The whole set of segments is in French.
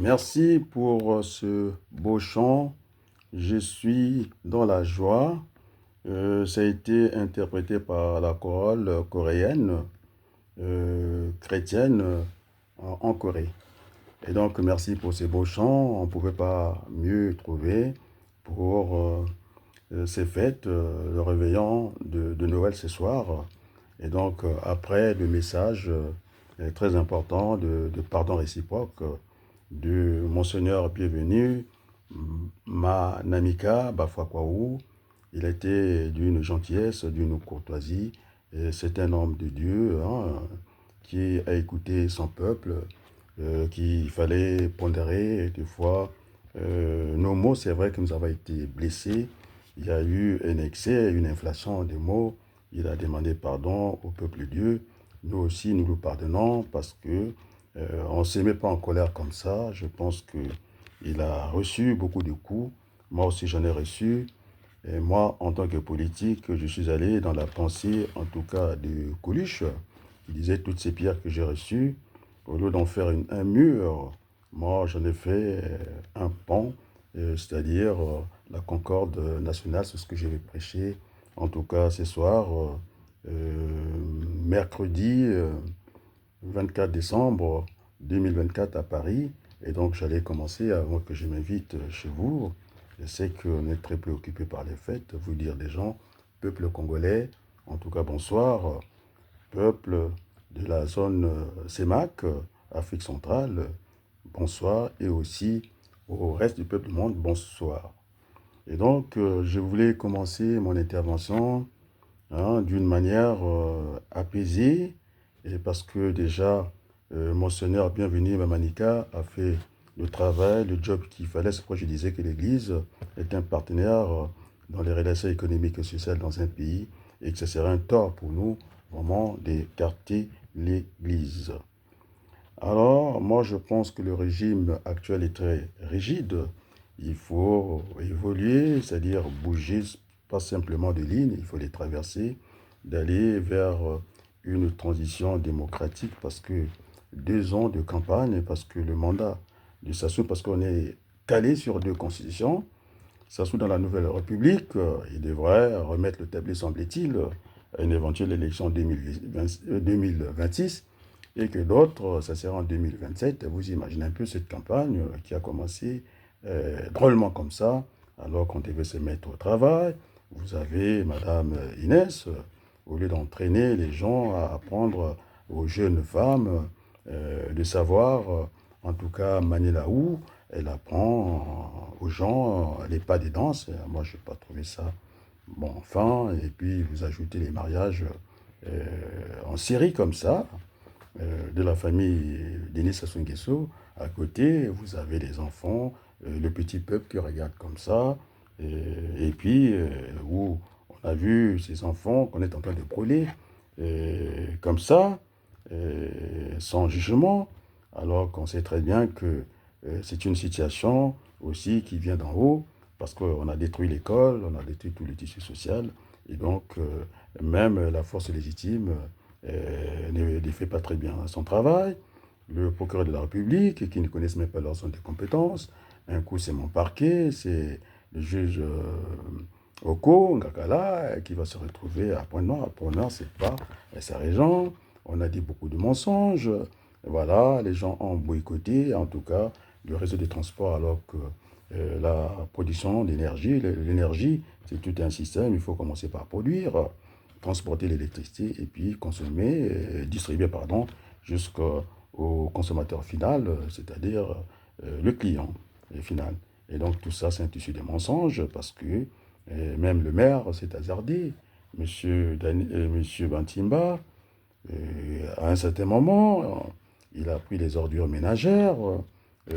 Merci pour ce beau chant. Je suis dans la joie. Ça a été interprété par la chorale coréenne, chrétienne en Corée. Et donc, merci pour ces beaux chants. On ne pouvait pas mieux trouver pour ces fêtes, le réveillon de Noël ce soir. Et donc, après le message très important de pardon réciproque de Monseigneur Bienvenu, Manamika Bafwakwaou, il était d'une gentillesse, d'une courtoisie. Et c'est un homme de Dieu qui a écouté son peuple, qu'il fallait pondérer des fois. Nos mots, c'est vrai que nous avons été blessés. Il y a eu un excès, une inflation des mots. Il a demandé pardon au peuple de Dieu. Nous aussi, nous le pardonnons parce que on ne se met pas en colère comme ça. Je pense qu'il a reçu beaucoup de coups. Moi aussi, j'en ai reçu. Et moi, en tant que politique, je suis allé dans la pensée, en tout cas, de Coluche, qui disait toutes ces pierres que j'ai reçues, au lieu d'en faire un mur, moi, j'en ai fait un pont, c'est-à-dire la concorde nationale, c'est ce que je vais prêcher, en tout cas, ce soir, mercredi 24 décembre 2024 à Paris. Et donc, j'allais commencer avant que je m'invite chez vous. Je sais qu'on est très préoccupé par les fêtes. Vous dire des gens, peuple congolais, en tout cas bonsoir, peuple de la zone CEMAC, Afrique centrale, bonsoir, et aussi au reste du peuple du monde, bonsoir. Et donc, je voulais commencer mon intervention d'une manière apaisée, et parce que déjà, Monseigneur Bienvenu Mamanika a fait le travail, le job qu'il fallait. C'est pourquoi je disais que l'Église est un partenaire dans les relations économiques et sociales dans un pays, et que ce serait un tort pour nous, vraiment, d'écarter l'Église. Alors, moi, je pense que le régime actuel est très rigide. Il faut évoluer, c'est-à-dire bouger, pas simplement de lignes, il faut les traverser, d'aller vers une transition démocratique parce que 2 ans de campagne, parce que le mandat de Sassou, parce qu'on est calé sur 2 constitutions. Sassou, dans la Nouvelle République, il devrait remettre le tablier, semble-t-il, à une éventuelle élection 2026 et que d'autres, ça sera en 2027. Vous imaginez un peu cette campagne qui a commencé drôlement comme ça, alors qu'on devait se mettre au travail. Vous avez Madame Inès, au lieu d'entraîner les gens à apprendre aux jeunes femmes de savoir, en tout cas, manier la houe, elle apprend aux gens les pas des danses. Moi, je n'ai pas trouvé ça bon, enfin. Et puis, vous ajoutez les mariages en série comme ça, de la famille Denis Sassou Nguesso. À côté, vous avez les enfants, le petit peuple qui regarde comme ça. Et puis, où on a vu ces enfants qu'on est en train de brûler, comme ça, sans jugement, alors qu'on sait très bien que c'est une situation aussi qui vient d'en haut, parce qu'on a détruit l'école, on a détruit tout le tissu social, et donc même la force légitime ne fait pas très bien son travail. Le procureur de la République, qui ne connaissent même pas leur zone de compétences, un coup c'est mon parquet, c'est le juge Oko, Ngakala, qui va se retrouver à Point-Noir. À Point-Noir, c'est pas sa région. On a dit beaucoup de mensonges. Voilà, les gens ont boycotté, en tout cas, le réseau de transport, alors que la production d'énergie, l'énergie, c'est tout un système. Il faut commencer par produire, transporter l'électricité et puis consommer, distribuer, pardon, jusqu'au consommateur final, c'est-à-dire le client final. Et donc tout ça, c'est un tissu de mensonges parce que même le maire s'est hasardé. Monsieur Bantimba, à un certain moment, il a pris les ordures ménagères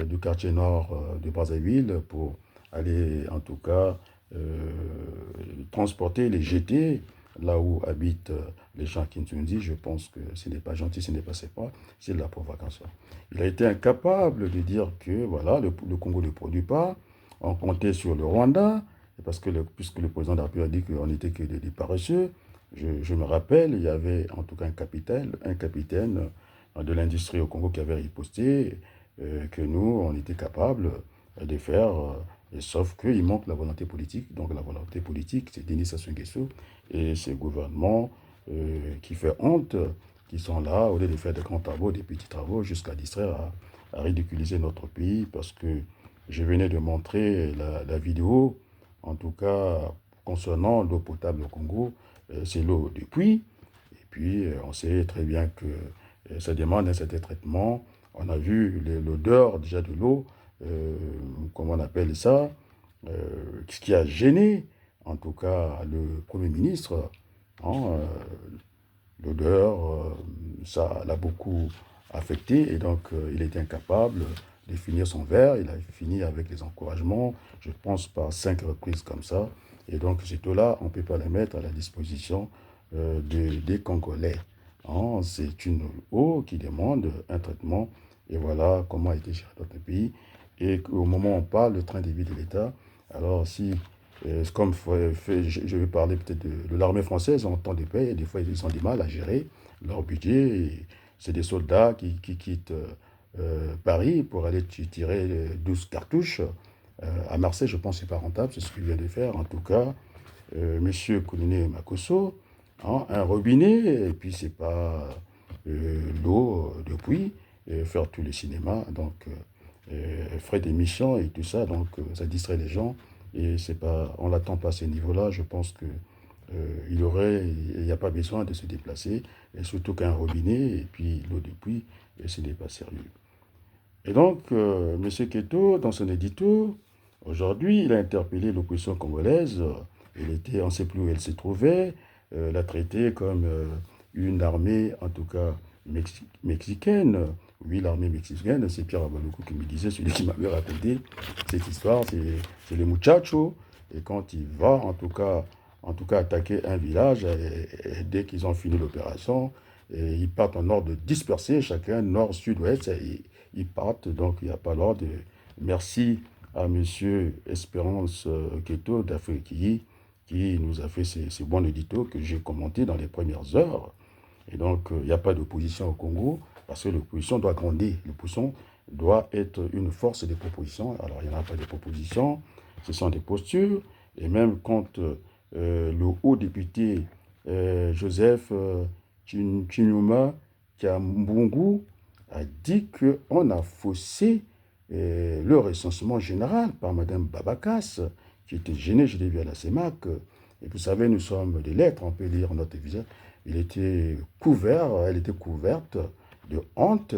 du quartier nord de Brazzaville pour aller, en tout cas, euh, transporter, les jeter là où habitent les gens qui nous disent, je pense que ce n'est pas gentil, ce n'est pas sympa, c'est de la provocation. Il a été incapable de dire que voilà, le Congo ne produit pas, on comptait sur le Rwanda, parce que puisque le président de la République a dit qu'on n'était que des paresseux. Je me rappelle, il y avait en tout cas un capitaine de l'industrie au Congo qui avait riposté. que nous, on était capables de faire, sauf qu'il manque la volonté politique. Donc la volonté politique, c'est Denis Sassou Nguesso et ses gouvernements qui fait honte, qui sont là, au lieu de faire des grands travaux, des petits travaux, jusqu'à distraire, à ridiculiser notre pays, parce que je venais de montrer la vidéo, en tout cas concernant l'eau potable au Congo, c'est l'eau du puits, et puis on sait très bien que ça demande un certain traitement. On a vu l'odeur déjà de l'eau, comment on appelle ça, ce qui a gêné, en tout cas, le Premier ministre, hein, l'odeur, ça l'a beaucoup affecté et donc il était incapable de finir son verre. Il a fini avec les encouragements, je pense par 5 reprises comme ça. Et donc cette eau-là, on ne peut pas la mettre à la disposition des Congolais. Hein. C'est une eau qui demande un traitement et voilà comment a été géré dans notre pays. Et au moment où on parle, le train de vie de l'État, alors si comme je vais parler peut-être de l'armée française en temps de paix, et des fois ils ont du mal à gérer leur budget. C'est des soldats qui quittent Paris pour aller tirer 12 cartouches. À Marseille, je pense que ce n'est pas rentable, c'est ce qu'il vient de faire. En tout cas, Monsieur Kouliné Makosso, hein, un robinet, et puis c'est pas l'eau de puits, faire tous les cinémas, donc frais d'émission et tout ça, donc ça distrait les gens. Et c'est pas, on l'attend pas à ce niveau-là. Je pense que il n'y a pas besoin de se déplacer, et surtout qu'un robinet et puis l'eau de puits, et ce n'est pas sérieux. Et donc, M. Keto, dans son édito, aujourd'hui, il a interpellé l'opposition congolaise. On ne sait plus où elle se trouvait, l'a traitée comme une armée, en tout cas mexicaine. Oui, l'armée mexicaine, c'est Pierre Abaloukou qui me disait, celui qui m'avait raconté cette histoire, c'est les muchachos. Et quand il va, en tout cas attaquer un village, et dès qu'ils ont fini l'opération, ils partent en ordre dispersé, chacun nord, sud, ouest, et ils partent, donc il n'y a pas l'ordre. Merci à M. Espérance Keto d'Afrique qui nous a fait ces bons éditos que j'ai commentés dans les premières heures. Et donc, il n'y a pas d'opposition au Congo, parce que l'opposition doit grandir. L'opposition doit être une force de proposition. Alors, il n'y en a pas de proposition, ce sont des postures. Et même quand le haut député Joseph Chinyuma Kiambungu a dit qu'on a faussé le recensement général par Mme Babakas, qui était gênée, je l'ai vu à la CEMAC. Et vous savez, nous sommes des lettres, on peut lire notre visage. Elle était couverte de honte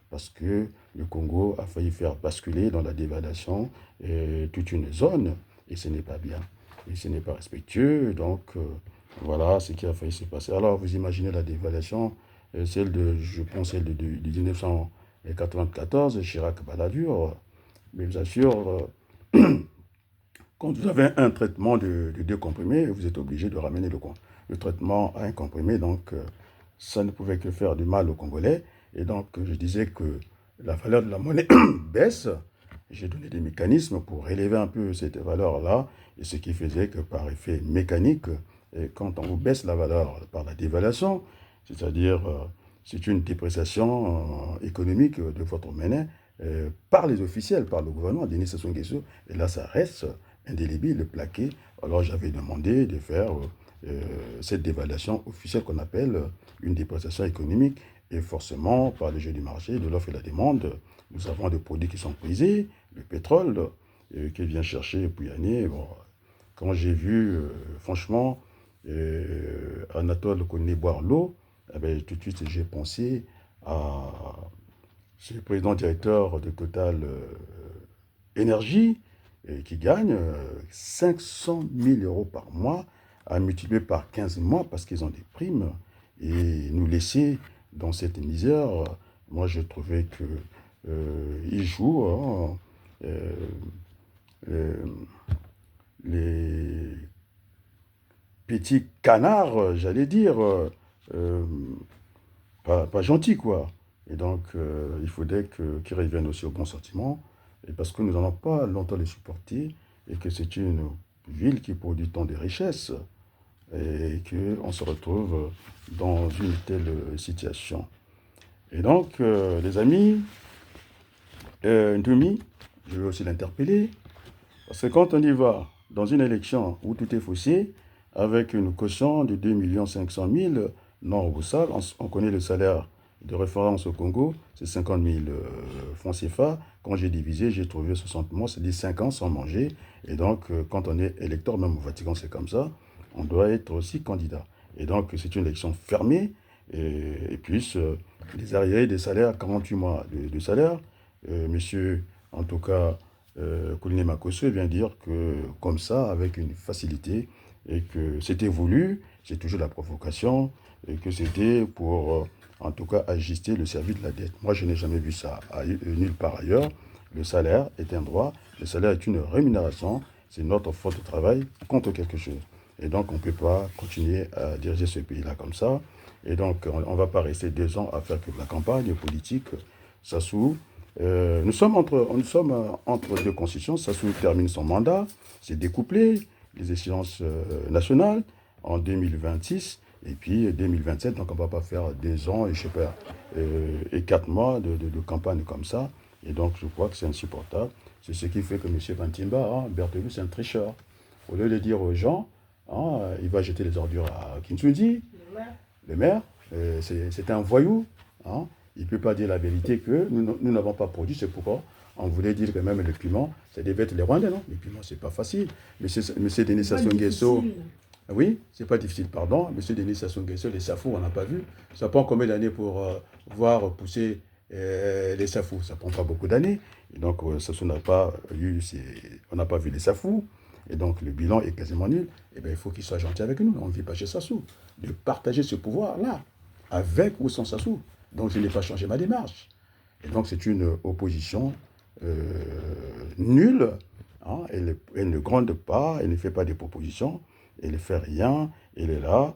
parce que le Congo a failli faire basculer dans la dévaluation toute une zone, et ce n'est pas bien. Et ce n'est pas respectueux, donc voilà ce qui a failli se passer. Alors vous imaginez la dévaluation, je pense celle de 1994, Chirac-Balladur, mais je vous assure, quand vous avez un traitement de 2 comprimés, vous êtes obligé de ramener le traitement à un comprimé, donc ça ne pouvait que faire du mal aux Congolais. Et donc je disais que la valeur de la monnaie baisse. J'ai donné des mécanismes pour élever un peu cette valeur-là, et ce qui faisait que par effet mécanique, quand on vous baisse la valeur par la dévaluation, c'est-à-dire c'est une dépréciation économique de votre monnaie par les officiels, par le gouvernement, Denis Sassou Nguesso, et là ça reste indélébile, plaqué. Alors j'avais demandé de faire cette dévaluation officielle qu'on appelle une dépréciation économique, et forcément, par le jeu du marché, de l'offre et de la demande, nous avons des produits qui sont prisés, le pétrole qui vient chercher Pouyanné. Bon, quand j'ai vu, franchement, Anatole connaît boire l'eau, eh ben, tout de suite j'ai pensé à ce président directeur de Total Énergie qui gagne 500 000 euros par mois, à multiplier par 15 mois parce qu'ils ont des primes, et nous laisser dans cette misère. Moi, je trouvais que ils jouent hein, euh, les petits canards, j'allais dire, pas gentils, quoi. Et donc, il faudrait qu'ils reviennent aussi au bon sentiment, et parce que nous n'allons pas longtemps les supporter, et que c'est une ville qui produit tant de richesses, et qu'on se retrouve dans une telle situation. Et donc, les amis, Ndoumi, je vais aussi l'interpeller, parce que quand on y va dans une élection où tout est faussé, avec une caution de 2 500 000 non remboursables, on connaît le salaire de référence au Congo, c'est 50 000 francs CFA. Quand j'ai divisé, j'ai trouvé 60 mois, c'est-à-dire 5 ans sans manger. Et donc, quand on est électeur, même au Vatican, c'est comme ça, on doit être aussi candidat. Et donc, c'est une élection fermée. Et puis, les arriérés des salaires, 48 mois de salaire. Monsieur, en tout cas, Kouliné Makosso vient dire que, comme ça, avec une facilité, et que c'était voulu, c'est toujours la provocation, et que c'était pour, en tout cas, ajuster le service de la dette. Moi, je n'ai jamais vu ça nulle part ailleurs. Le salaire est un droit, le salaire est une rémunération, c'est notre faute de travail contre quelque chose. Et donc, on ne peut pas continuer à diriger ce pays-là comme ça. Et donc, on ne va pas rester 2 ans à faire que de la campagne politique. Sassou, nous sommes entre deux constitutions. Sassou termine son mandat, c'est découplé, les échéances nationales en 2026 et puis 2027. Donc, on ne va pas faire 2 ans et, je sais pas, et 4 mois de campagne comme ça. Et donc, je crois que c'est insupportable. C'est ce qui fait que M. Bantimba, Berthelou, c'est un tricheur. Au lieu de dire aux gens, il va jeter les ordures à Kinsoundi, le maire, c'est un voyou. Hein. Il ne peut pas dire la vérité que nous n'avons pas produit. C'est pourquoi on voulait dire que même le piment, ça devait être les Rwandais, non? Les piments, c'est pas facile. Monsieur Denis Sassou Nguesso, oui, c'est pas difficile, pardon. Monsieur Denis Sassou Nguesso, les safous, on n'a pas vu. Ça prend combien d'années pour voir pousser les safous? Ça prend pas beaucoup d'années. Et donc, Sassou n'a pas eu, on n'a pas vu les safous. Et donc, le bilan est quasiment nul. Eh bien, il faut qu'il soit gentil avec nous. On ne vit pas chez Sassou. De partager ce pouvoir-là, avec ou sans Sassou. Donc, je n'ai pas changé ma démarche. Et donc, c'est une opposition nulle. Hein. Elle ne gronde pas, elle ne fait pas de propositions, elle ne fait rien. Elle est là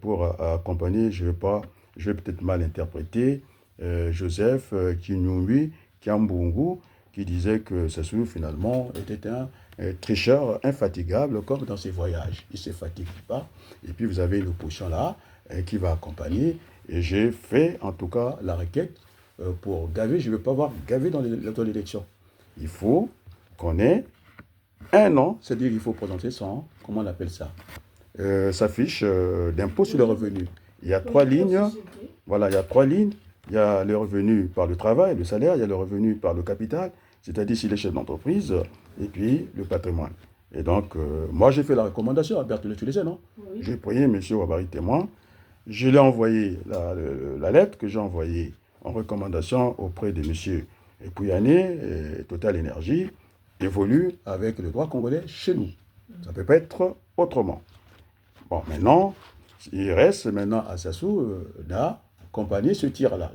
pour accompagner, je vais peut-être mal interpréter, Joseph Kinyumbi Kiambungu, qui disait que Sassou, finalement, était un tricheur infatigable, comme dans ses voyages. Il ne se fatigue pas. Et puis, vous avez une opposition là qui va accompagner. Et j'ai fait, en tout cas, la requête pour gaver. Je ne veux pas voir gaver dans l'élection. Il faut qu'on ait un an, c'est-à-dire qu'il faut présenter son, comment on appelle ça, sa fiche d'impôt sur le revenu. Il y a 3 lignes. Voilà, il y a 3 lignes. Il y a le revenu par le travail, le salaire, il y a le revenu par le capital, c'est-à-dire s'il est chef d'entreprise, et puis le patrimoine. Et donc, moi, j'ai fait la recommandation à Berthelot, tu le sais, non? Oui. J'ai prié M. Wabari témoin. Je lui ai envoyé la lettre que j'ai envoyée en recommandation auprès de M. Pouyanné, Total Énergie, évolue avec le droit congolais chez nous. Ça ne peut pas être autrement. Bon, maintenant, il reste maintenant à Sassou d'accompagner ce tir-là.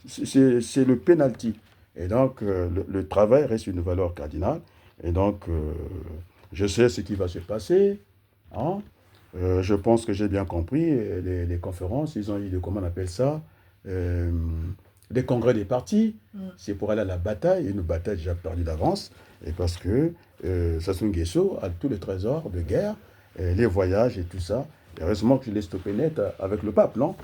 C'est le penalty. Et donc, le travail reste une valeur cardinale. Et donc, je sais ce qui va se passer. Hein. Je pense que j'ai bien compris. Les conférences, ils ont eu, comment on appelle ça, des congrès des partis. C'est pour aller à la bataille, une bataille déjà perdue d'avance. Et parce que Sassou Nguesso a tous les trésors de guerre, les voyages et tout ça. Et heureusement que je l'ai stoppé net avec le pape, non?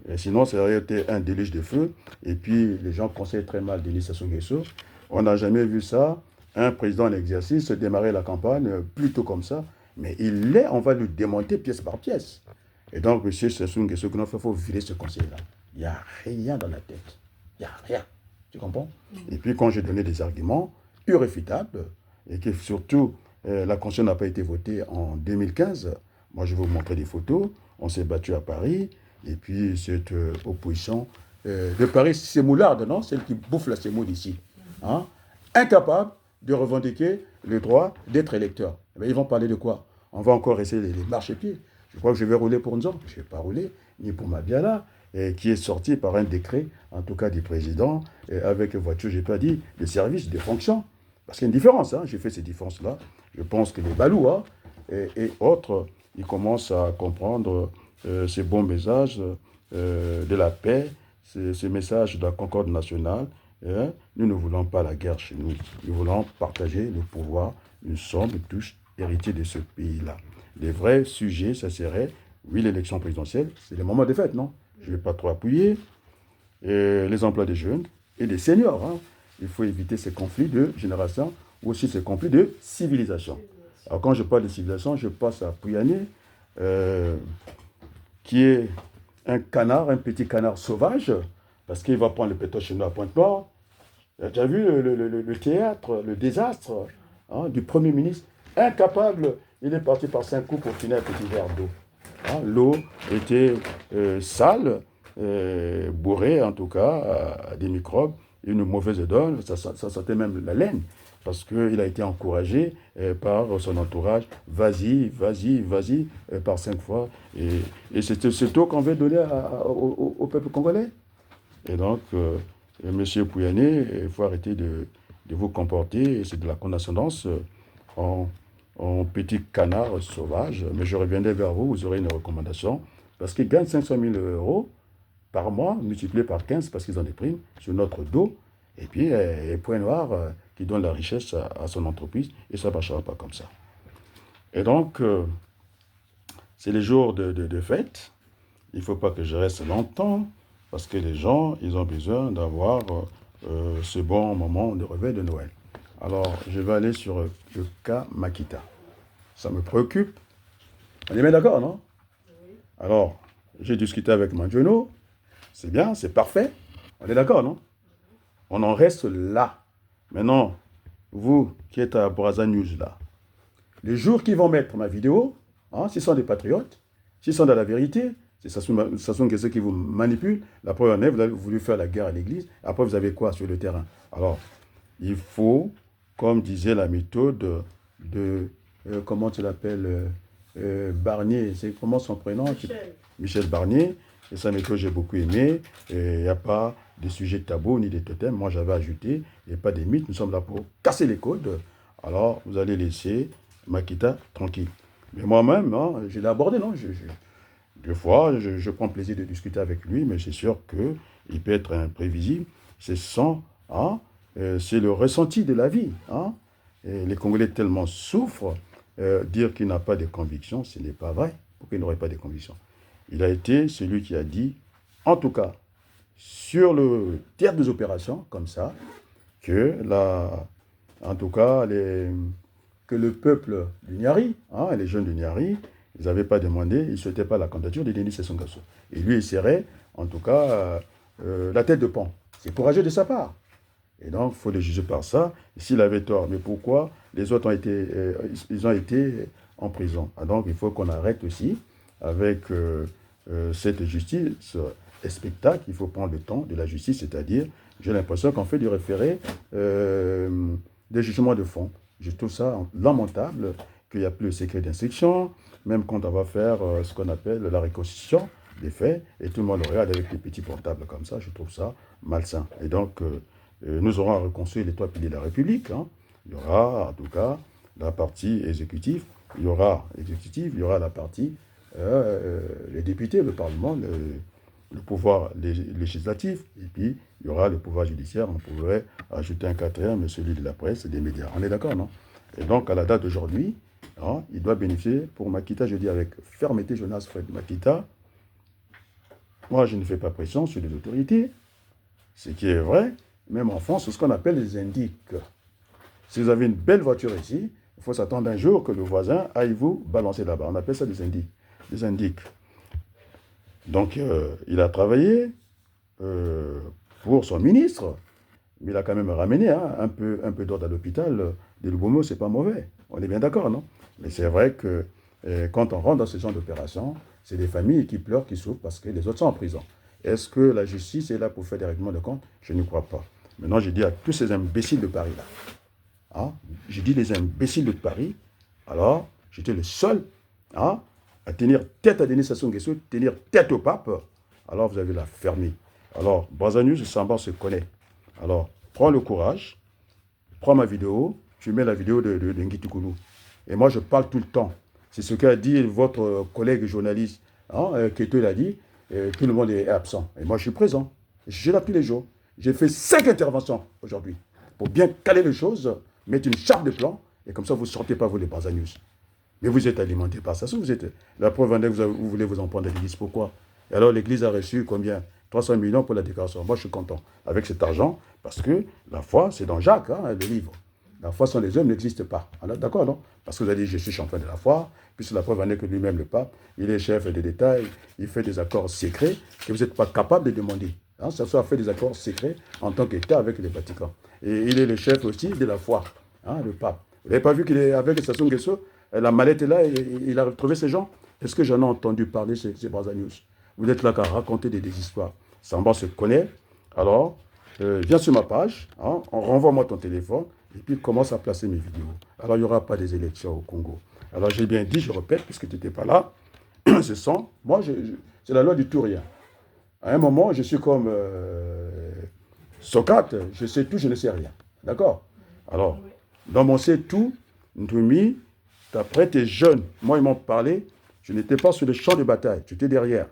Et sinon, ça aurait été un déluge de feu. Et puis, les gens conseillent très mal Denis Sassou Nguesso. On n'a jamais vu ça. Un président en exercice démarrer la campagne plutôt comme ça. Mais on va le démonter pièce par pièce. Et donc, M. Sassou Nguesso, il faut virer ce conseil-là. Il n'y a rien dans la tête. Il n'y a rien. Tu comprends? Et puis, quand j'ai donné des arguments irréfutables, et que surtout, la Constitution n'a pas été votée en 2015, moi, je vais vous montrer des photos. On s'est battu à Paris. Et puis, cette opposition de Paris, c'est moularde, non? Celle qui bouffe la sémoule ici. Hein? Incapable de revendiquer le droit d'être électeur. Eh bien, ils vont parler de quoi? On va encore essayer les marchepieds. Je crois que je vais rouler pour Nzon. Je ne vais pas rouler, ni pour Mabiala, qui est sorti par un décret, en tout cas du président, avec voiture, je n'ai pas dit, de service, de fonction. Parce qu'il y a une différence, hein? J'ai fait ces différences-là. Je pense que les Balous et autres, ils commencent à comprendre ces bons messages de la paix, ces messages de la concorde nationale. Nous ne voulons pas la guerre chez nous. Nous voulons partager le pouvoir. Nous sommes tous héritiers de ce pays-là. Les vrais sujets, ça serait, oui, l'élection présidentielle, c'est le moment de fête, non? Je ne vais pas trop appuyer. Les emplois des jeunes et des seniors. Hein. il faut éviter ces conflits de génération ou aussi ces conflits de civilisation. Alors quand je parle de civilisation, je passe à Pouyanné, qui est un canard, un petit canard sauvage, parce qu'il va prendre le pétrole chinois à Pointe-Noire. Tu as vu le théâtre, le désastre hein, du Premier ministre, incapable, il est parti par 5 coups pour finir un petit verre d'eau. Hein, l'eau était sale, bourrée en tout cas, à des microbes, une mauvaise odeur, ça sentait même la laine, parce qu'il a été encouragé par son entourage, vas-y, vas-y, vas-y, par 5 fois. Et c'est cette eau qu'on veut donner au peuple congolais. Et donc, Monsieur Pouyanné, il faut arrêter de vous comporter, c'est de la condescendance en petit canard sauvage. Mais je reviendrai vers vous, vous aurez une recommandation, parce qu'ils gagnent 500 000 euros par mois, multiplié par 15, parce qu'ils ont des primes sur notre dos. Et puis, Point Noir qui donne la richesse à son entreprise, et ça ne marchera pas comme ça. Et donc, c'est les jours de fête. Il ne faut pas que je reste longtemps, parce que les gens, ils ont besoin d'avoir ce bon moment de réveil de Noël. Alors, je vais aller sur le cas Makita. Ça me préoccupe. On est bien d'accord, non? Oui. Alors, j'ai discuté avec Manjono. C'est bien, c'est parfait. On est d'accord, non? On en reste là. Maintenant, vous qui êtes à Braza News, là, les jours qu'ils vont mettre ma vidéo, hein, s'ils sont des patriotes, s'ils sont dans la vérité, c'est Sassou Nguesso qui vous manipule. La preuve en est, vous avez voulu faire la guerre à l'église. Après, vous avez quoi sur le terrain? Alors, il faut, comme disait la méthode de comment tu l'appelles Barnier, c'est comment son prénom? Michel Barnier. Et sa méthode, j'ai beaucoup aimé. Il n'y a pas de sujet tabou ni de totems. Moi, j'avais ajouté, il n'y a pas de mythes. Nous sommes là pour casser les codes. Alors, vous allez laisser Makita tranquille. Mais moi-même, hein, je l'ai abordé, non? Des fois, je prends plaisir de discuter avec lui, mais c'est sûr qu'il peut être imprévisible. C'est hein, c'est le ressenti de la vie. Hein. Et les Congolais tellement souffrent, dire qu'il n'a pas de convictions, ce n'est pas vrai. Pourquoi il n'aurait pas de convictions? Il a été celui qui a dit, en tout cas, sur le théâtre des opérations, comme ça, que en tout cas, que le peuple du Niari, hein, les jeunes du Niari, ils n'avaient pas demandé, ils ne souhaitaient pas la candidature de Denis Sassou Nguesso. Et lui, il serait, en tout cas, la tête de pont. C'est courageux de sa part. Et donc, il faut les juger par ça. S'il avait tort, mais pourquoi les autres ils ont été en prison? Ah, donc, il faut qu'on arrête aussi avec cette justice et spectacle. Il faut prendre le temps de la justice, c'est-à-dire, j'ai l'impression qu'on fait du référé des jugements de fond. Je trouve ça lamentable qu'il n'y a plus le secret d'instruction, même quand on va faire ce qu'on appelle la reconstitution des faits, et tout le monde le regarde avec des petits portables comme ça, je trouve ça malsain. Et donc, nous aurons à reconstruire les 3 piliers de la République. Hein. Il y aura, en tout cas, la partie exécutive, il y aura la partie, les députés, le Parlement, le pouvoir législatif, et puis il y aura le pouvoir judiciaire, on pourrait ajouter un 4e, celui de la presse et des médias. On est d'accord, non? Et donc, à la date d'aujourd'hui, hein, il doit bénéficier, pour Makita, je dis avec fermeté, Jonas Fred Makita, moi je ne fais pas pression sur les autorités, ce qui est vrai, même en France, c'est ce qu'on appelle les indiques. Si vous avez une belle voiture ici, il faut s'attendre un jour que le voisin aille vous balancer là-bas. On appelle ça des indiques. Des indiques. Donc, il a travaillé pour son ministre, mais il a quand même ramené hein, un peu d'ordre à l'hôpital. Des Lubomo, c'est pas mauvais. On est bien d'accord, non? Mais c'est vrai que quand on rentre dans ce genre d'opération, c'est des familles qui pleurent, qui souffrent parce que les autres sont en prison. Est-ce que la justice est là pour faire des règlements de compte? Je ne crois pas. Maintenant, je dis à tous ces imbéciles de Paris, là. Hein, je dis les imbéciles de Paris, alors j'étais le seul hein, à tenir tête à Denis Sassou Nguesso, tenir tête au pape, alors vous avez la fermée. Alors, Braza News, Samba se connaît. Alors, prends le courage, prends ma vidéo, tu mets la vidéo de Ngiti Koulou. Et moi, je parle tout le temps. C'est ce qu'a dit votre collègue journaliste, hein, Keto l'a dit, tout le monde est absent. Et moi, je suis présent. Je suis là tous les jours. J'ai fait 5 interventions aujourd'hui pour bien caler les choses, mettre une charte de plan, et comme ça, vous ne sortez pas, vous, les Braza News. Mais vous êtes alimenté par ça. Vous êtes, la preuve en est que vous voulez vous en prendre à l'église. Pourquoi? Et alors, l'église a reçu combien? 300 millions pour la déclaration. Moi, je suis content avec cet argent parce que la foi, c'est dans Jacques, hein, le livre. La foi sans les hommes n'existe pas. D'accord, non? Parce que vous avez dit, je suis champion de la foi, puisque la preuve en est que lui-même, le pape, il est chef des détails, il fait des accords secrets que vous n'êtes pas capable de demander. Hein, ça soit fait des accords secrets en tant qu'État avec le Vatican. Et il est le chef aussi de la foi, hein, le pape. Vous n'avez pas vu qu'il est avec Sassou Nguesso, la mallette est là, et il a retrouvé ces gens? Est-ce que j'en ai entendu parler, ces News? Vous êtes là qu'à raconter des histoires. Samba se connaît, alors viens sur ma page, hein, renvoie-moi ton téléphone, et puis commence à placer mes vidéos. Alors il n'y aura pas des élections au Congo. Alors j'ai bien dit, je répète, puisque tu n'étais pas là, ce sont, moi, c'est la loi du tout rien. À un moment, je suis comme Socrate, je sais tout, je ne sais rien. D'accord? Alors, dans mon c'est tout, Ndoumi, après tu es jeune. Moi, ils m'ont parlé, je n'étais pas sur le champ de bataille, j'étais derrière.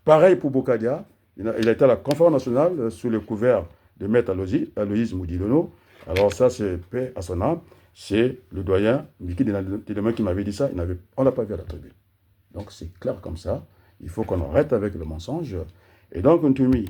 Pareil pour Bokadia, il a été à la conférence nationale sous le couvert de Maître Aloïse Moudilono. Alors ça, c'est paix à son âme. C'est le doyen Miki Delemain qui m'avait dit ça. On ne l'a pas vu à la tribune. Donc c'est clair comme ça. Il faut qu'on arrête avec le mensonge. Et donc, on te mis.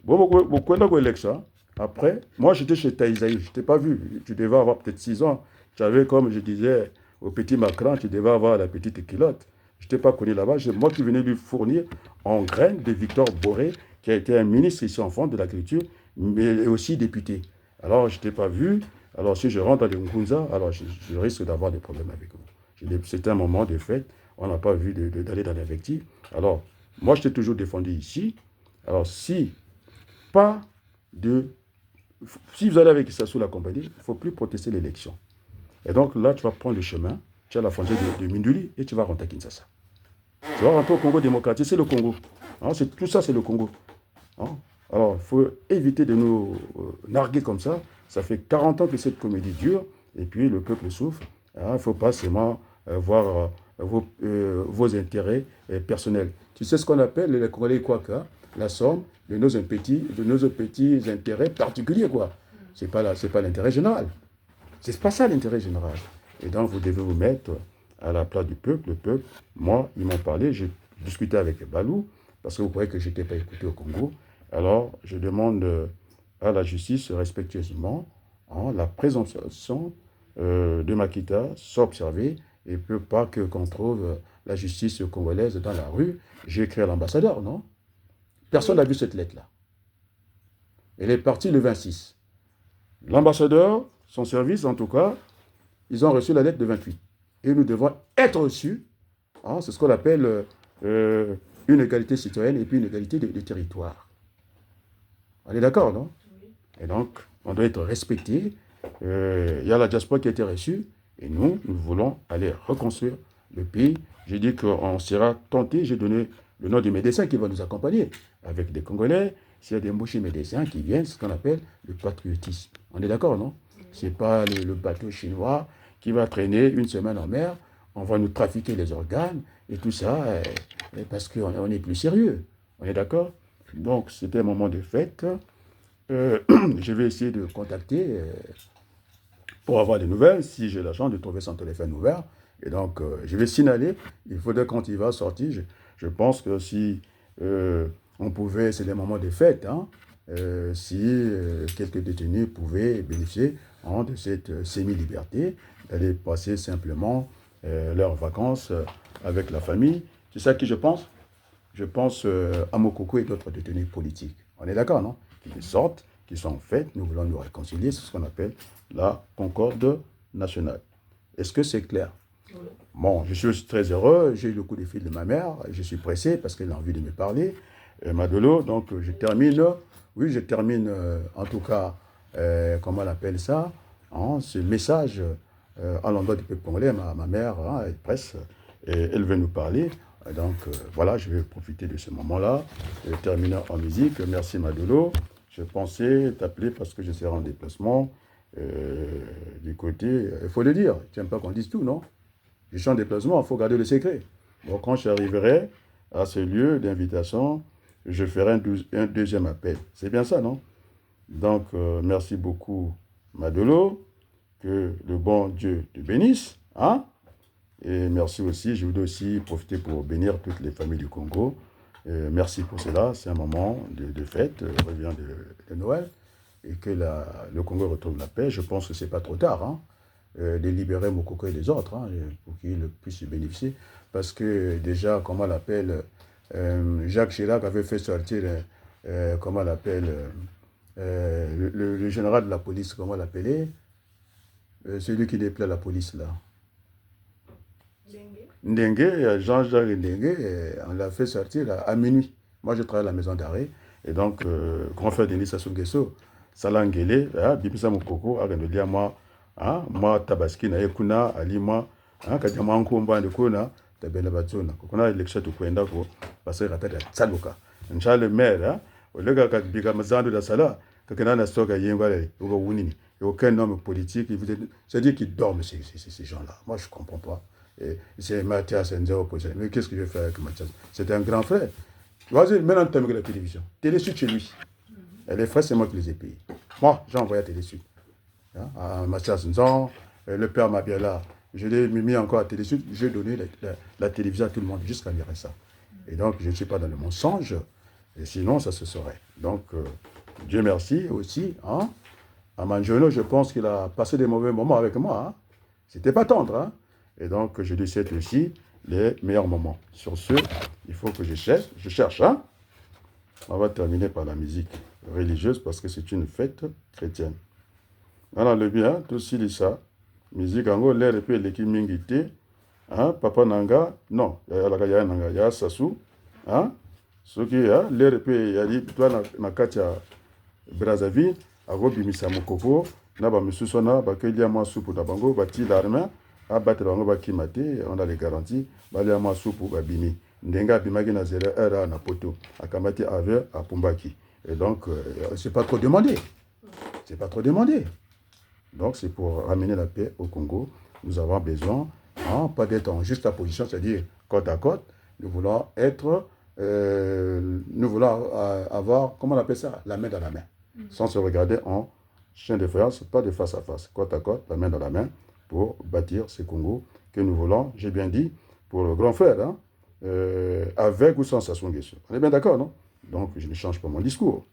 Beaucoup d'élections. Après, moi, j'étais chez Taïsaï. Je ne t'ai pas vu. Tu devais avoir peut-être 6 ans. Tu avais, comme je disais au petit Macron, tu devais avoir la petite culotte. Je ne t'ai pas connu là-bas. C'est moi qui venais lui fournir en graines de Victor Boré, qui a été un ministre ici en France de l'agriculture, mais aussi député. Alors, je ne t'ai pas vu. Alors, si je rentre dans le Ngunza, alors je risque d'avoir des problèmes avec vous. C'était un moment de fête. On n'a pas vu d'aller dans l'invective. Alors, moi, je t'ai toujours défendu ici. Alors, si vous allez avec ça sous la compagnie, il ne faut plus protester l'élection. Et donc, là, tu vas prendre le chemin. Tu as la frontière de Minduli et tu vas rentrer à Kinshasa. Tu vas rentrer au Congo démocratique, c'est le Congo. Hein, tout ça, c'est le Congo. Hein? Alors, il faut éviter de nous narguer comme ça. Ça fait 40 ans que cette comédie dure, et puis le peuple souffre. Il ne faut pas seulement voir vos intérêts personnels. Tu sais ce qu'on appelle les Congolais quoi, la somme de nos petits intérêts particuliers, quoi. C'est pas l'intérêt général. C'est pas ça l'intérêt général. Et donc, vous devez vous mettre à la place du peuple. Le peuple, moi, ils m'ont parlé, j'ai discuté avec Balou, parce que vous croyez que je n'étais pas écouté au Congo. Alors, je demande à la justice respectueusement la présomption de Makita soit observée et ne peut pas qu'on trouve la justice congolaise dans la rue. J'ai écrit à l'ambassadeur, non? Personne n'a vu cette lettre-là. Elle est partie le 26. L'ambassadeur, son service en tout cas, ils ont reçu la lettre de 28. Et nous devons être reçus. Hein, c'est ce qu'on appelle une égalité citoyenne et puis une égalité de territoire. On est d'accord, non? Oui. Et donc, on doit être respecté. Il y a la diaspora qui a été reçue. Et nous voulons aller reconstruire le pays. J'ai dit qu'on sera tenté. J'ai donné le nom du médecin qui va nous accompagner. Avec des Congolais, s'il y a des mouchis médecins qui viennent, c'est ce qu'on appelle le patriotisme. On est d'accord, non? Ce n'est pas le bateau chinois qui va traîner une semaine en mer. On va nous trafiquer les organes et tout ça parce qu'on est plus sérieux. On est d'accord? Donc, c'était un moment de fête. Je vais essayer de contacter pour avoir des nouvelles, si j'ai la chance de trouver son téléphone ouvert. Et donc, je vais signaler. Il faudrait quand il va sortir. Je pense que si on pouvait, c'est des moments de fête, hein, si quelques détenus pouvaient bénéficier de cette semi-liberté, d'aller passer simplement leurs vacances avec la famille. C'est ça que je pense. Je pense à Mokoko et d'autres détenus politiques. On est d'accord, non? Qui sortent, qui sont en fête, nous voulons nous réconcilier, c'est ce qu'on appelle la concorde nationale. Est-ce que c'est clair? Oui. Bon, je suis très heureux, j'ai eu le coup de fil de ma mère, je suis pressé parce qu'elle a envie de me parler. Madolo, donc je termine, en tout cas, comment on appelle ça, hein, ce message à l'endroit du peuple congolais. Ma mère, hein, elle presse, et elle veut nous parler. Donc voilà, je vais profiter de ce moment-là, terminer en musique. Merci Madolo. Je pensais t'appeler parce que je serai en déplacement du côté, il faut le dire, tu n'aimes pas qu'on dise tout, non? Je suis en déplacement, il faut garder le secret. Donc quand j'arriverai à ce lieu d'invitation, je ferai un deuxième appel. C'est bien ça, non? Donc merci beaucoup Madolo, que le bon Dieu te bénisse, hein? Et merci aussi, je voudrais aussi profiter pour bénir toutes les familles du Congo. Merci pour cela. C'est un moment de fête, revient de Noël, et que le Congo retrouve la paix. Je pense que ce n'est pas trop tard hein, de libérer Mokoko et les autres hein, pour qu'ils puissent y bénéficier. Parce que déjà, comment on l'appelle, Jacques Chirac avait fait sortir, comment on l'appelle, le général de la police, comment on l'appelait, celui qui déplaît la police là. Ndengue, Jean-Jacques Ndengue, on l'a fait sortir à minuit. Moi, je travaille à la maison d'arrêt. Et donc, grand frère Denis Sassou Nguesso, Salangele, Bipisa Mokoko, Arendolia, moi, Tabaski, Naekuna, Alima, Kadjama Nkumba, Ndekuna, Tabela Batsuna. Kokona, l'élection de Kwenda, parce que Rata de Tsaluka. Inch'Allah, le maire, au lieu de Bika Mazando de Sala, quelqu'un n'a pas Yengwale, Wunini. Il n'y a aucun homme politique, c'est-à-dire qu'ils dorment, ces gens-là. Moi, je ne comprends pas. C'est Mathias Nzeo. Mais qu'est-ce que je vais faire avec Mathias? C'est un grand frère. Vas-y, maintenant, tu aimes la télévision. Télé Sud chez lui. Et les frais, c'est moi qui les ai payés. Moi, j'ai envoyé à Télé Sud. À Mathias Nzeo, le père Mabiala, je l'ai mis encore à Télé Sud. J'ai donné la télévision à tout le monde jusqu'à lire ça. Et donc, je ne suis pas dans le mensonge. Et sinon, ça se saurait. Donc, Dieu merci aussi. Hein? À Manjono, je pense qu'il a passé des mauvais moments avec moi. Hein? C'était pas tendre. Hein? Et donc, je lui souhaite aussi les meilleurs moments. Sur ce, il faut que je cherche. Hein? On va terminer par la musique religieuse parce que c'est une fête chrétienne. Alors, le bien, tout ce dit ça. Musique, en gros, l'air et puis l'équipe mingité. Hein? Papa Nanga, non, il y a Nanga, il y a Sassou. Hein? Ce qui est, l'air et puis il y a dit, toi, Nakatia Brazzaville, à Robimisa Mokoko, Naba Moussoussona, Bakelia Moussou Dabango, Bati l'armée. Abattre la ngoma kimate, on a les garanties, bali ya masu pour babimi. Ndenga bimaki na 0 heure na poto, akamati ave à Pumbaki. Et donc, c'est pas trop demandé. C'est pas trop demandé. Donc, c'est pour ramener la paix au Congo. Nous avons besoin, hein, pas d'être en juste position, c'est-à-dire côte à côte. Nous voulons être, nous voulons avoir, comment on appelle ça, la main dans la main. Sans se regarder en chien de faïence, pas de face à face. Côte à côte, la main dans la main. Pour bâtir ce Congo que nous voulons, j'ai bien dit, pour le grand frère, hein, avec ou sans Sassou Nguesso. On est bien d'accord, non? Donc, je ne change pas mon discours.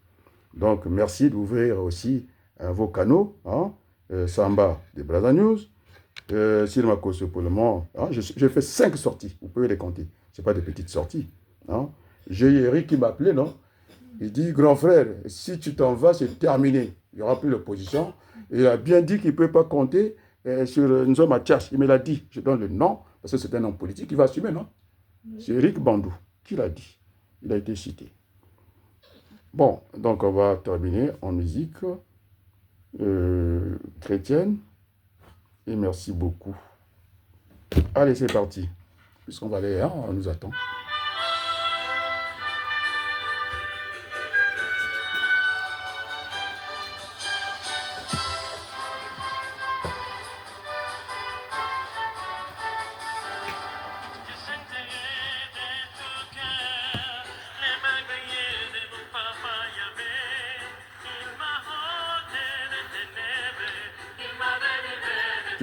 Donc, merci d'ouvrir aussi vos canaux, hein, Samba de Brazza News, Sirma Kosso pour le moment. Hein, j'ai fait 5 sorties, vous pouvez les compter. Ce n'est pas des petites sorties. Hein. J'ai Eric qui m'a appelé, non? Il dit, grand frère, si tu t'en vas, c'est terminé. Il n'y aura plus d'opposition. Il a bien dit qu'il ne peut pas compter sur Nzo Mathias, il me l'a dit, je donne le nom, parce que c'est un homme politique, il va assumer, non? C'est Eric Bandou qui l'a dit, il a été cité. Bon, donc on va terminer en musique chrétienne, et merci beaucoup. Allez, c'est parti, puisqu'on va aller, hein, on nous attend.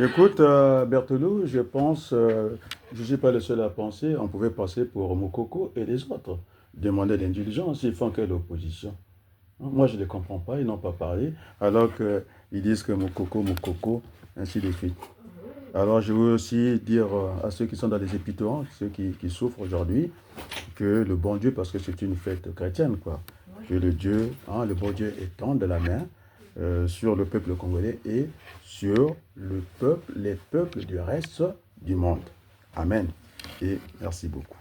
Écoute, Berthelot, je pense, je ne suis pas le seul à penser, on pouvait passer pour Mokoko et les autres, demander l'indulgence, ils font quelle opposition? Moi, je ne les comprends pas, ils n'ont pas parlé, alors qu'ils disent que Mokoko, ainsi de suite. Alors, je veux aussi dire à ceux qui sont dans les hôpitaux, hein, ceux qui souffrent aujourd'hui, que le bon Dieu, parce que c'est une fête chrétienne, quoi, que le Dieu, hein, le bon Dieu étende la main sur le peuple congolais et sur les peuples du reste du monde. Amen. Et merci beaucoup.